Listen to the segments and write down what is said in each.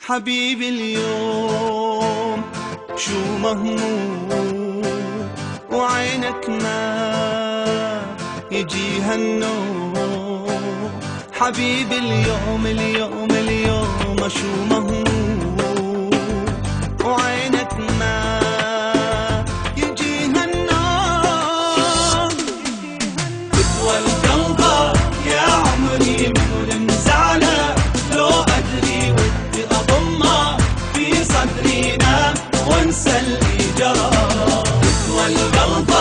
حبيبي اليوم شو مهموم وعينك ما يجيها النوم. حبيبي اليوم اليوم اليوم شو مهموم وعينك ما يجيها النوم. تقوى القلب يا عمري من المزعلة، لو أدري ودي أضمه في صدري نام وانسى اللي جرى. تقوى القلب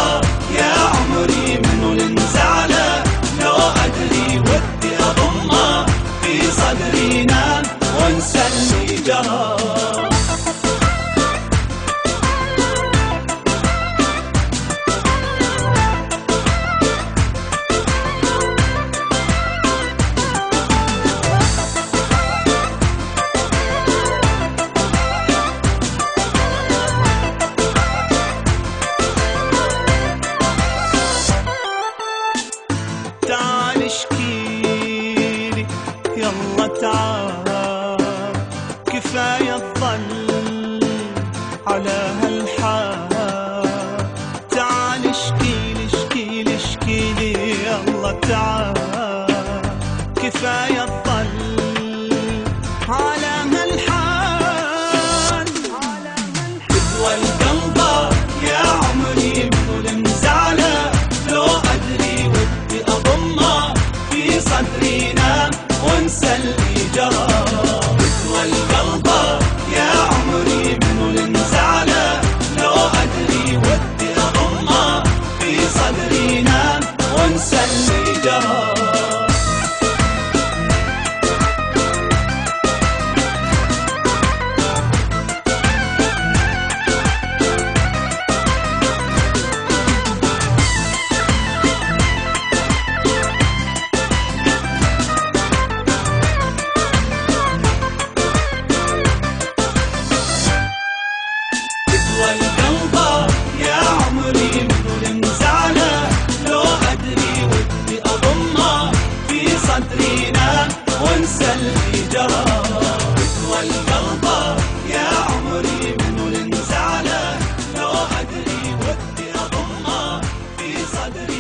يا عمري من المزعلة، لو أدري ودي أضمه في صدري نام وانسى اللي جرى. تعال اشكيلي يلا تعال، كفاية الظل على هالحال. تعال اشكيلي اشكيلي اشكيلي يلا تعال، كفاية الظل على هالحال. تقوى القلب يا عمري من المزعلة، لو أدري ودي أضمه في صدري نام وانسى اللي جرى. تقوى القلب يا عمري من المزعلة، لو أدري ودي أضمه في صدري نام وانسى اللي جرى. والقلب يا عمري من المزعلة، لو أدري ودي أضمه في صدري نام وانسى اللي جرى. والقلب يا عمري من المزعلة، لو أدري ودي أضمه في صدري